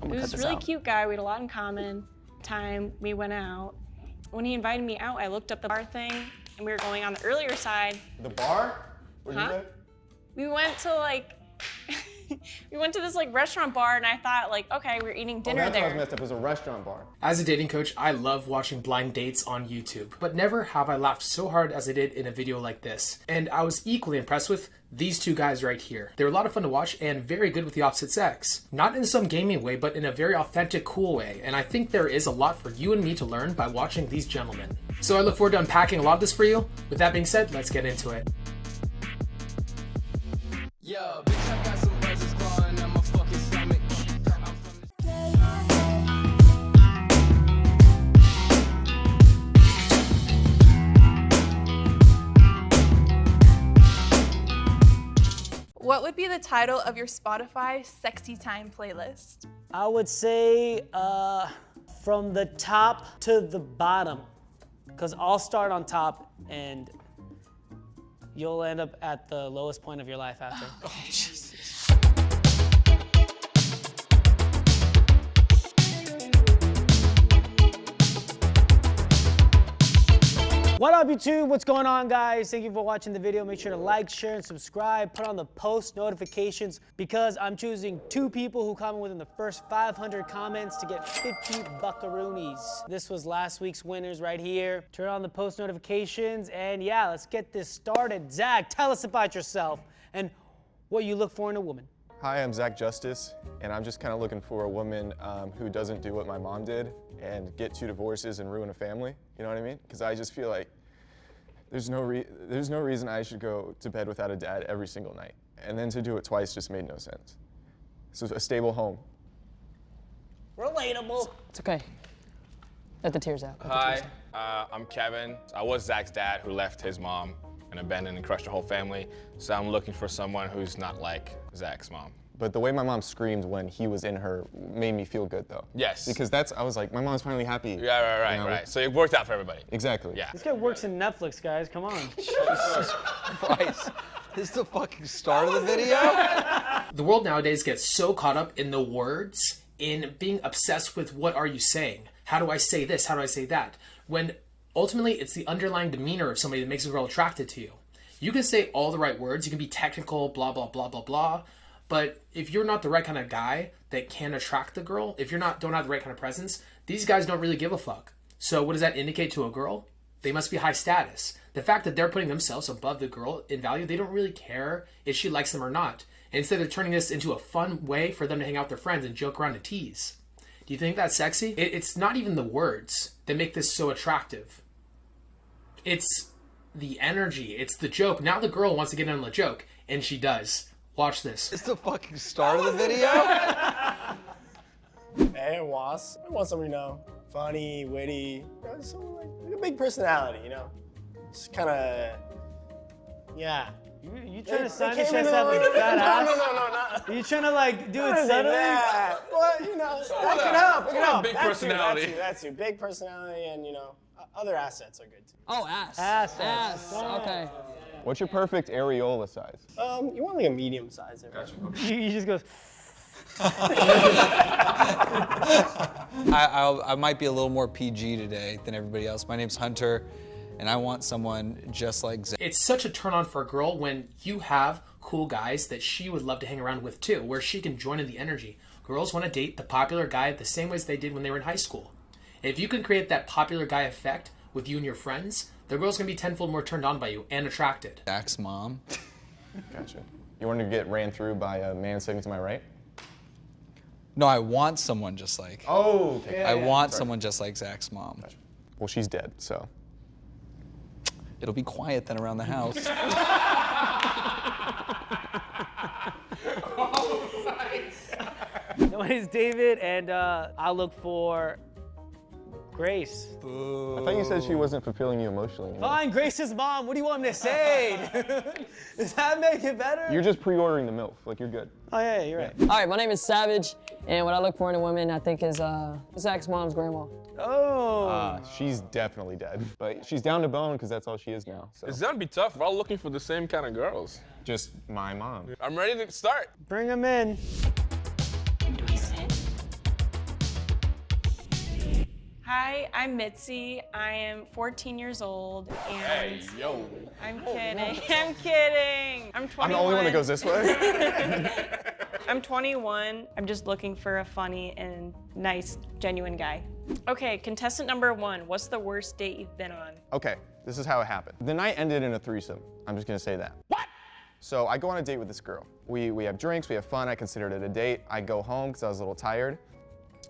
He was this really cute guy. We had a lot in common. We went out. When he invited me out, I looked up the bar thing, and we were going on the earlier side. The bar? Where'd you go? We went to like, we went to this like restaurant bar, and I thought like, okay, we're eating dinner that's there. What I was messed up. It was a restaurant bar. As a dating coach, I love watching blind dates on YouTube, but never have I laughed so hard as I did in a video like this. And I was equally impressed with these two guys right here. They're a lot of fun to watch and very good with the opposite sex. Not in some gaming way, but in a very authentic, cool way. And I think there is a lot for you and me to learn by watching these gentlemen. So I look forward to unpacking a lot of this for you. With that being said, let's get into it. Yo, bitch, I got some buzzes clawing at my fucking stomach. What would be the title of your Spotify Sexy Time playlist? I would say from the top to the bottom, because I'll start on top and you'll end up at the lowest point of your life after. Oh, Jesus. What up, YouTube? What's going on, guys? Thank you for watching the video. Make sure to like, share, and subscribe. Put on the post notifications because I'm choosing 2 people who comment within the first 500 comments to get 50 buckaroonies. This was last week's winners right here. Turn on the post notifications, and yeah, let's get this started. Zach, tell us about yourself and what you look for in a woman. Hi, I'm Zach Justice, and I'm just kind of looking for a woman who doesn't do what my mom did and get 2 divorces and ruin a family. You know what I mean? Because I just feel like there's no reason I should go to bed without a dad every single night. And then to do it twice just made no sense. So a stable home. Relatable. It's okay. Let the tears out. Hi, I'm Kevin. I was Zach's dad who left his mom and abandoned and crushed her whole family. So I'm looking for someone who's not like Zach's mom. But the way my mom screamed when he was in her made me feel good, though. Yes. Because I was like, my mom's finally happy. Yeah, right, you know? right. So it worked out for everybody. Exactly. Yeah. This guy works in Netflix, guys. Come on. Jesus Christ. This is the fucking start of the video? The world nowadays gets so caught up in the words, in being obsessed with what are you saying? How do I say this? How do I say that? When ultimately it's the underlying demeanor of somebody that makes a girl attracted to you. You can say all the right words, you can be technical, blah, blah, blah, blah, blah. But if you're not the right kind of guy that can attract the girl, if you're don't have the right kind of presence, these guys don't really give a fuck. So what does that indicate to a girl? They must be high status. The fact that they're putting themselves above the girl in value, they don't really care if she likes them or not. Instead of turning this into a fun way for them to hang out with their friends and joke around and tease. Do you think that's sexy? It's not even the words that make this so attractive. It's the energy. It's the joke. Now the girl wants to get in on the joke, and she does. Watch this. It's the fucking start of the video? Hey, I want someone, funny, witty, someone like a big personality, Just kind of, yeah. You trying to sign the chest out like a fat ass? No. Are you trying to like do it subtly? Yeah. Well, that can help. Big personality. That's you. Big personality and, other assets are good too. Oh, ass. Ass. Okay. What's your perfect areola size? You want like a medium size. Gotcha. You just go. I might be a little more PG today than everybody else. My name's Hunter, and I want someone just like Zach. It's such a turn on for a girl when you have cool guys that she would love to hang around with too, where she can join in the energy. Girls want to date the popular guy the same way as they did when they were in high school. If you can create that popular guy effect with you and your friends, the girl's gonna be tenfold more turned on by you and attracted. Zach's mom. Gotcha. You want to get ran through by a man sitting to my right? No, I want someone just like. Oh, okay. I want someone just like Zach's mom. Gotcha. Well, she's dead, so. It'll be quiet then around the house. My name is David, and I'll look for Grace. I thought you said she wasn't fulfilling you emotionally anymore. Fine, Grace's mom. What do you want me to say? Does that make it better? You're just pre-ordering the MILF, like you're good. Oh yeah, you're right. All right, my name is Savage, and what I look for in a woman, I think, is Zach's mom's grandma. Oh. She's definitely dead, but she's down to bone because that's all she is now. So. It's gonna be tough. We're all looking for the same kind of girls. Just my mom. I'm ready to start. Bring them in. Hi, I'm Mitzi. I am 14 years old, and yo. I'm kidding. I'm kidding. I'm 21. I'm the only one that goes this way. I'm 21. I'm just looking for a funny and nice, genuine guy. Okay, contestant number 1. What's the worst date you've been on? Okay, this is how it happened. The night ended in a threesome. I'm just gonna say that. What? So I go on a date with this girl. We have drinks, we have fun. I considered it a date. I go home because I was a little tired.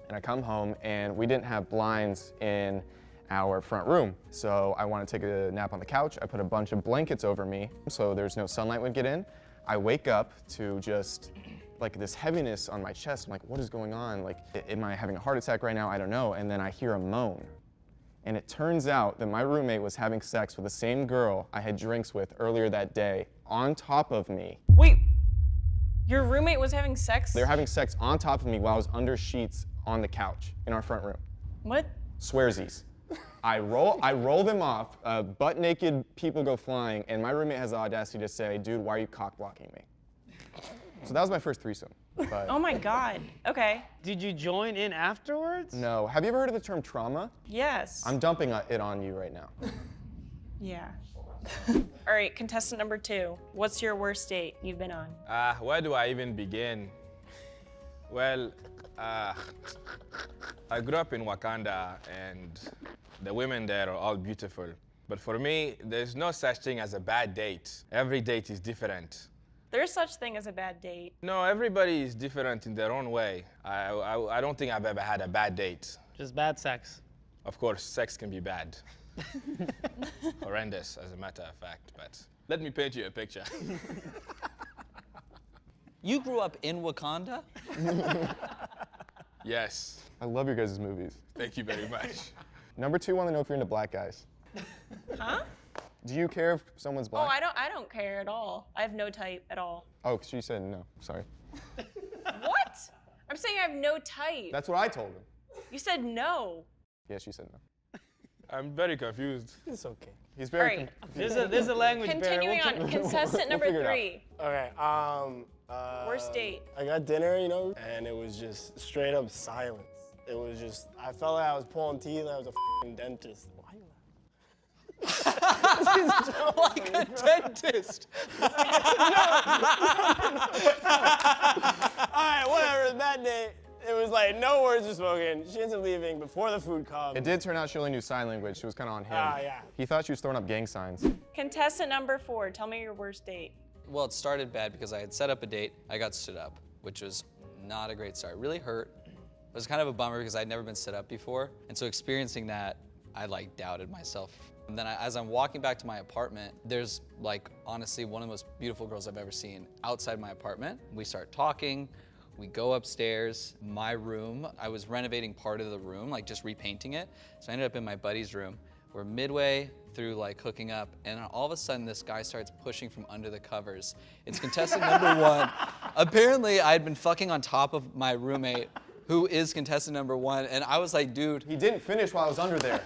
And I come home and we didn't have blinds in our front room. So I want to take a nap on the couch. I put a bunch of blankets over me so there's no sunlight would get in. I wake up to just like this heaviness on my chest. I'm like, what is going on? Like, am I having a heart attack right now? I don't know. And then I hear a moan. And it turns out that my roommate was having sex with the same girl I had drinks with earlier that day on top of me. Wait, your roommate was having sex? They were having sex on top of me while I was under sheets on the couch in our front room. What? Swearsies. I roll them off, butt naked people go flying, and my roommate has the audacity to say, dude, why are you cock blocking me? So that was my first threesome. But Oh my God. Okay. Did you join in afterwards? no, have you ever heard of the term trauma? Yes. I'm dumping it on you right now. Yeah. All right, contestant number 2. What's your worst date you've been on? Where do I even begin? Well, I grew up in Wakanda, and the women there are all beautiful. But for me, there's no such thing as a bad date. Every date is different. There's such thing as a bad date. No, everybody is different in their own way. I don't think I've ever had a bad date. Just bad sex. Of course, sex can be bad. Horrendous, as a matter of fact, but let me paint you a picture. You grew up in Wakanda? Yes. I love your guys' movies. Thank you very much. Number 2, want to know if you're into black guys. Huh? Do you care if someone's Oh, black? I don't care at all. I have no type at all. Oh, she said no, sorry. What? I'm saying I have no type. That's what I told him. You said no. Yeah, she said no. I'm very confused. It's okay. He's All very right. There's a language barrier. Continuing on, contestant number figure it out. 3. Okay. Worst date. I got dinner, you know, and it was just straight up silence. It was just, I felt like I was pulling teeth and I was a f***ing dentist. Why you laughing? Like a dentist. All right, whatever. That day, it was like no words were spoken. She ends up leaving before the food comes. It did turn out she only knew sign language. She was kind of on him. Yeah. He thought she was throwing up gang signs. Contestant number 4. Tell me your worst date. Well, it started bad because I had set up a date. I got stood up, which was not a great start. Really hurt. It was kind of a bummer because I'd never been stood up before. And so experiencing that, I like doubted myself. And then as I'm walking back to my apartment, there's like honestly one of the most beautiful girls I've ever seen outside my apartment. We start talking. We go upstairs. My room, I was renovating part of the room, like just repainting it. So I ended up in my buddy's room. We're midway through like hooking up, and all of a sudden this guy starts pushing from under the covers. It's contestant number 1. Apparently I had been fucking on top of my roommate, who is contestant number 1, and I was like, dude. He didn't finish while I was under there.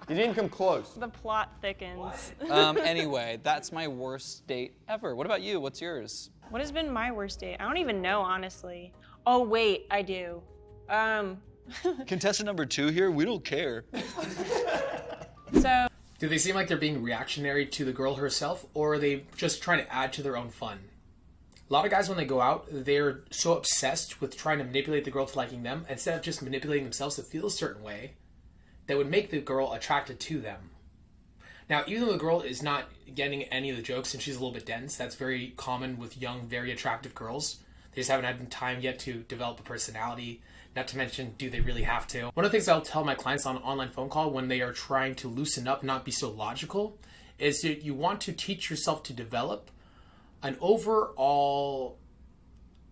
He didn't come close. The plot thickens. Anyway, that's my worst date ever. What about you? What's yours? What has been my worst date? I don't even know, honestly. Oh, wait, I do. Contestant number 2 here, we don't care. So, Do they seem like they're being reactionary to the girl herself, or are they just trying to add to their own fun? A lot of guys, when they go out, they're so obsessed with trying to manipulate the girl to liking them, instead of just manipulating themselves to feel a certain way, that would make the girl attracted to them. Now, even though the girl is not getting any of the jokes and she's a little bit dense, that's very common with young, very attractive girls. They just haven't had time yet to develop a personality. Not to mention, do they really have to? One of the things I'll tell my clients on an online phone call when they are trying to loosen up, not be so logical, is that you want to teach yourself to develop an overall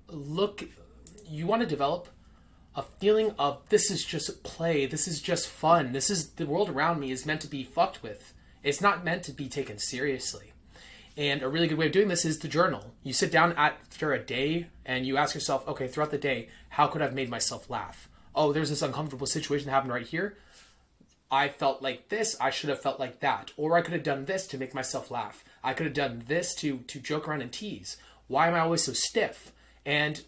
look. You want to develop a feeling of, this is just play, this is just fun, this is, the world around me is meant to be fucked with. It's not meant to be taken seriously. And a really good way of doing this is to journal. You sit down after a day and you ask yourself, okay, throughout the day, how could I have made myself laugh? Oh, there's this uncomfortable situation that happened right here. I felt like this, I should have felt like that. Or I could have done this to make myself laugh. I could have done this to joke around and tease. Why am I always so stiff? And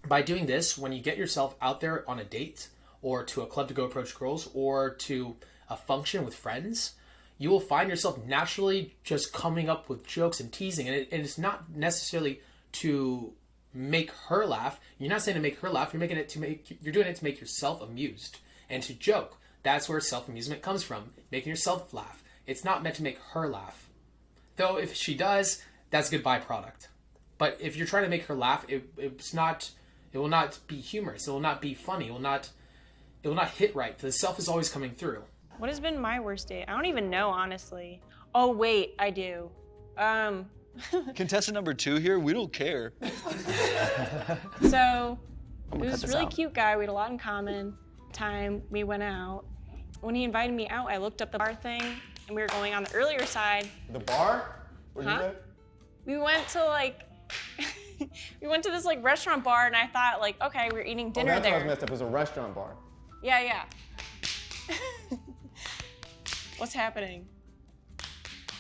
by doing this, when you get yourself out there on a date, or to a club to go approach girls, or to a function with friends, you will find yourself naturally just coming up with jokes and teasing. And it's not necessarily to make her laugh. You're not saying to make her laugh. You're doing it to make yourself amused and to joke. That's where self-amusement comes from, making yourself laugh. It's not meant to make her laugh. Though if she does, that's a good byproduct. But if you're trying to make her laugh, it will not be humorous. It will not be funny. It will not hit right. The self is always coming through. What has been my worst date? I don't even know, honestly. Oh, wait, I do. Contestant number 2 here, we don't care. So, it was this really cute guy. We had a lot in common. Time we went out. When he invited me out, I looked up the bar thing, and we were going on the earlier side. The bar? Where'd you go? We went to we went to this restaurant bar, and I thought okay, we were eating dinner that's there. What I was messed up. It was a restaurant bar. Yeah. What's happening?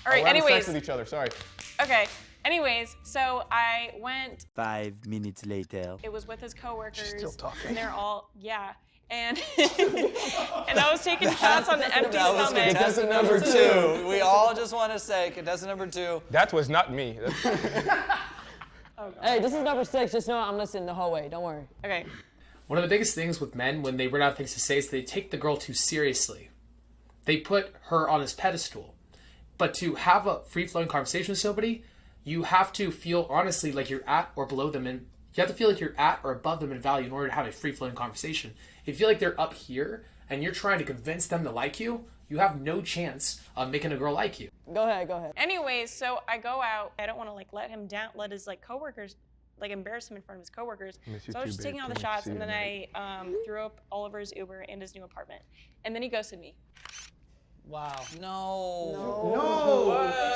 All right, we're having anyways. sex with each other, sorry. Okay, anyways, so I went. 5 minutes later. It was with his coworkers. She's still talking. And they're all, and and I was taking shots on the empty That was stomach. contestant number 2. We all just want to say contestant number 2. That was not me. Hey, this is number 6. Just know I'm listening the whole way. Don't worry. Okay. One of the biggest things with men when they run out of things to say is they take the girl too seriously. They put her on his pedestal. But to have a free-flowing conversation with somebody, you have to feel honestly like you're at or below them, and you have to feel like you're at or above them in value in order to have a free-flowing conversation. If you feel like they're up here and you're trying to convince them to like you, you have no chance of making a girl like you. Go ahead. Anyways, so I go out. I don't want to let him down, let his coworkers embarrass him in front of his coworkers. So I was just taking all the shots, and then I threw up all over his Uber in his new apartment. And then he ghosted me. Wow. No.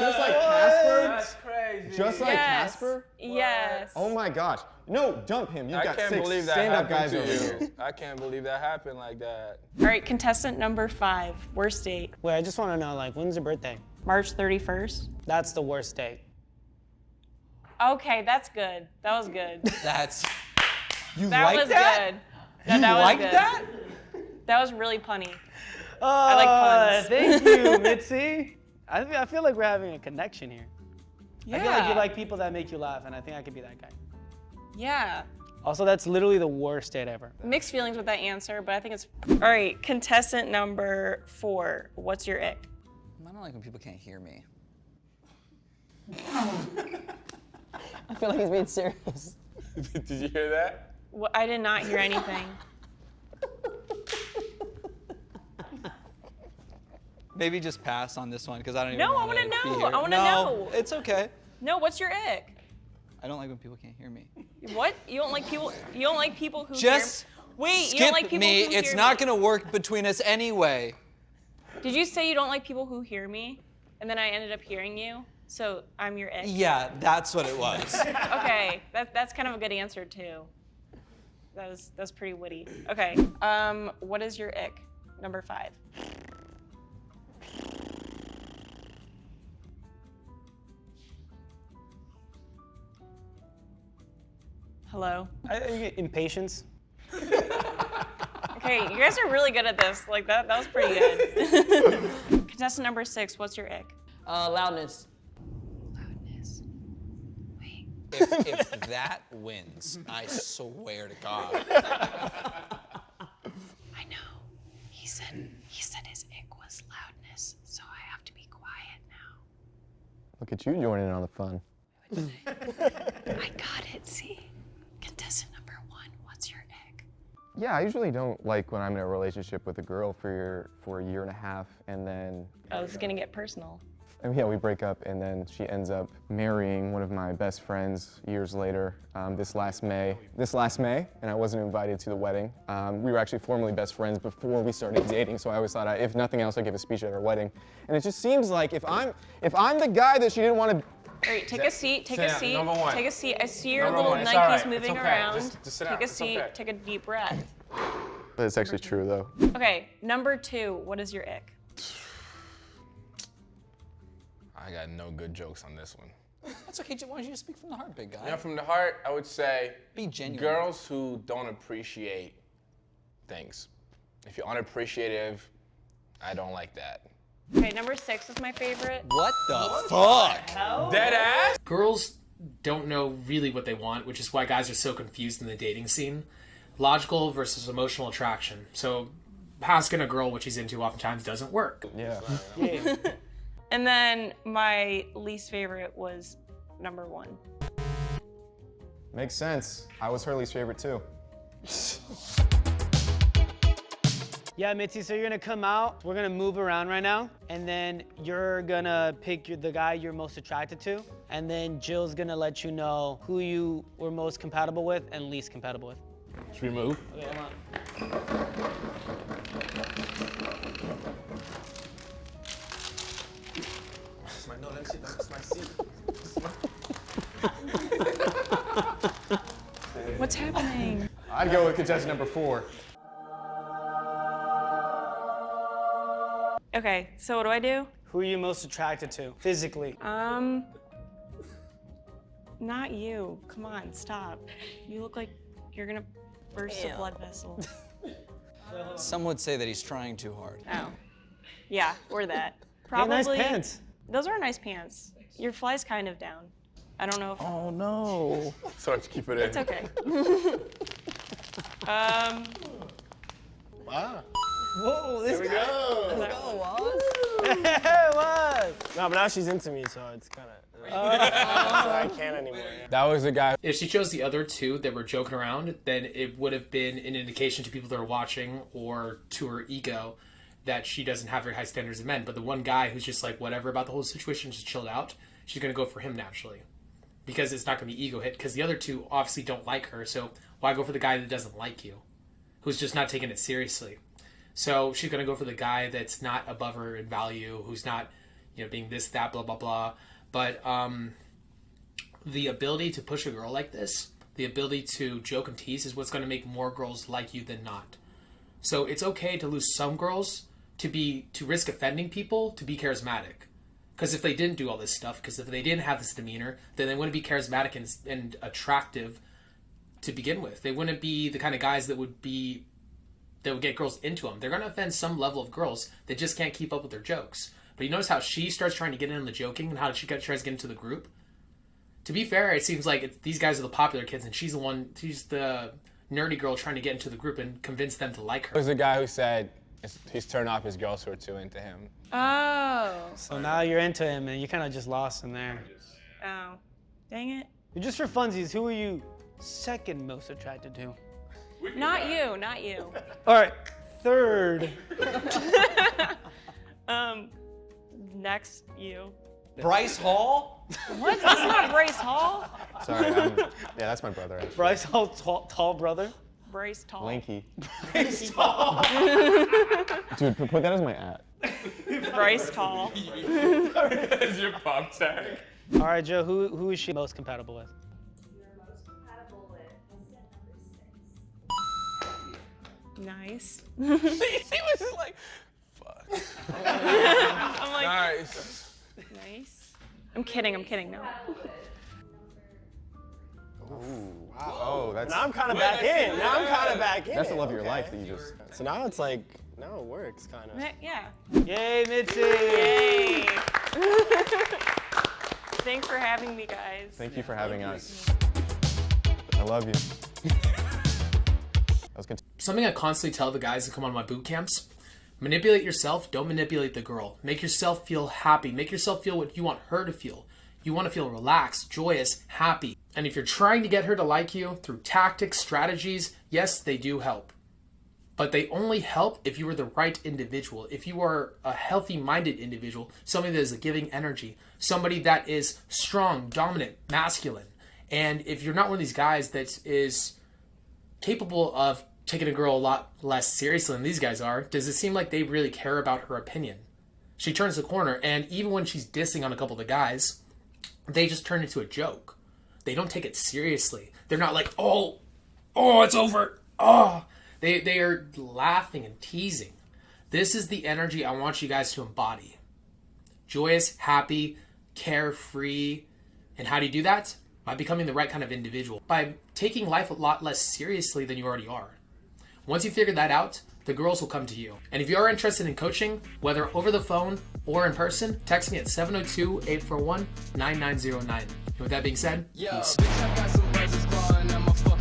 Just like Casper? That's crazy. Just like Yes. Casper? Yes. Oh my gosh. No, dump him. You've I got can't 6 believe that stand-up happened guys to over you. here. I can't believe that happened like that. All right, contestant number 5, worst date. Wait, I just want to know, when's your birthday? March 31st. That's the worst date. Okay, that was good. That's. That was good. That was good. That was really punny. I like puns. Thank you, Mitzi. I feel like we're having a connection here. Yeah. I feel like you like people that make you laugh, and I think I could be that guy. Yeah. Also, that's literally the worst date ever. Mixed feelings with that answer, but I think it's... All right, contestant number 4. What's your ick? I don't like when people can't hear me. I feel like he's being serious. Did you hear that? Well, I did not hear anything. Maybe just pass on this one because I don't even No, I want to know. be here. I wanna know. It's okay. No, what's your ick? I don't like when people can't hear me. What? You don't like people? You don't like people who Just hear? Wait, skip you don't like people me. who It's hear not me? gonna work between us anyway. Did you say you don't like people who hear me, and then I ended up hearing you? So I'm your ick. Yeah, that's what it was. Okay, that's kind of a good answer too. That's pretty witty. Okay, what is your ick? Number 5. Hello. Impatience. Okay, you guys are really good at this. That was pretty good. Contestant number 6, what's your ick? Loudness. Loudness. Wait. If that wins, I swear to God. I know. He said his ick was loudness, so I have to be quiet now. Look at you joining in on the fun. I got it, see? Contestant number 1, what's your ick? Yeah, I usually don't like when I'm in a relationship with a girl for a year and a half, and then... Oh, this is gonna get personal. And yeah, we break up, and then she ends up marrying one of my best friends years later, this last May, and I wasn't invited to the wedding. We were actually formerly best friends before we started dating, so I always thought, if nothing else, I'd give a speech at her wedding. And it just seems like if I'm the guy that she didn't want to... All right, take a seat, take a Sam, seat, number 1. take a seat. I see your Number little 1, it's Nikes all right, it's moving okay. around. Just sit down, Take a it's seat, okay. take a deep breath. But it's actually true, though. Okay, number 2, what is your ick? I got no good jokes on this one. That's okay. Why don't you just speak from the heart, big guy? Yeah, from the heart, I would say Be genuine. girls who don't appreciate things. If you're unappreciative, I don't like that. Okay, number 6 is my favorite. What the fuck? Dead ass? Girls don't know really what they want, which is why guys are so confused in the dating scene. Logical versus emotional attraction. So asking a girl what she's into oftentimes doesn't work. Yeah. And then my least favorite was number 1. Makes sense. I was her least favorite too. Yeah, Mitzi, so you're gonna come out, we're gonna move around right now, and then you're gonna pick the guy you're most attracted to, and then Jill's gonna let you know who you were most compatible with and least compatible with. Should we move? Okay, come on. No, that's my seat. What's happening? I'd go with contestant number 4. Okay, so what do I do? Who are you most attracted to, physically? Not you. Come on, stop. You look like you're gonna burst a blood vessel. Some would say that he's trying too hard. Oh. Yeah, or that. Hey, Probably. nice pants. Those are nice pants. Your fly's kind of down. I don't know if. Oh no. Sorry to keep it in. It's okay. Wow. Whoa, this guy. No, but now she's into me, so it's kind of. So I can't anymore. That was the guy. If she chose the other two that were joking around, then it would have been an indication to people that are watching or to her ego that she doesn't have very high standards of men. But the one guy who's just like whatever about the whole situation, just chilled out, she's going to go for him naturally. Because it's not going to be ego hit. Because the other two obviously don't like her, so why go for the guy that doesn't like you? Who's just not taking it seriously. So she's going to go for the guy that's not above her in value, who's not, being this, that, blah, blah, blah. But the ability to push a girl like this, the ability to joke and tease is what's going to make more girls like you than not. So it's okay to lose some girls, to risk offending people, to be charismatic. Because if they didn't do all this stuff, because if they didn't have this demeanor, then they wouldn't be charismatic and attractive to begin with. They wouldn't be the kind of guys that would get girls into them. They're going to offend some level of girls that just can't keep up with their jokes. But you notice how she starts trying to get in on the joking and how she tries to get into the group? To be fair, it seems like these guys are the popular kids and she's the nerdy girl trying to get into the group and convince them to like her. There was a guy who said he's turned off his girls who are too into him. Oh. So now you're into him and you kind of just lost him there. Oh. Dang it. Just for funsies, who are you second most attracted to? Not you, not you. All right, third. Next, you. Bryce Hall? What? That's not Bryce Hall. Sorry, yeah, that's my brother. Actually. Bryce Hall, tall brother. Bryce Tall. Lanky. Bryce Tall. Dude, put that as my at. Bryce Tall. That's your pop tag. All right, Joe, who is she most compatible with? Nice. He was just like, fuck. I'm like, Nice. Nice. I'm kidding, no. Ooh. Wow. Oh, that's. Now I'm kind of back in. That's the love of your life that you just. So now it's like, now it works, kind of. Yeah. Yay, Mitzi! Yay! Thanks for having me, guys. Thank you for having us. I love you. Something I constantly tell the guys that come on my boot camps: manipulate yourself, don't manipulate the girl. Make yourself feel happy. Make yourself feel what you want her to feel. You want to feel relaxed, joyous, happy. And if you're trying to get her to like you through tactics, strategies, yes, they do help. But they only help if you are the right individual. If you are a healthy-minded individual, somebody that is a giving energy, somebody that is strong, dominant, masculine. And if you're not one of these guys that is capable of taking a girl a lot less seriously than these guys are, does it seem like they really care about her opinion? She turns the corner, and even when she's dissing on a couple of the guys, they just turn it into a joke. They don't take it seriously. They're not like, oh, it's over. Oh, they are laughing and teasing. This is the energy I want you guys to embody. Joyous, happy, carefree. And how do you do that? By becoming the right kind of individual. By taking life a lot less seriously than you already are. Once you figure that out, the girls will come to you. And if you are interested in coaching, whether over the phone or in person, text me at 702-841-9909. And with that being said, peace. Bitch, I got some buzzers clawing at my fucking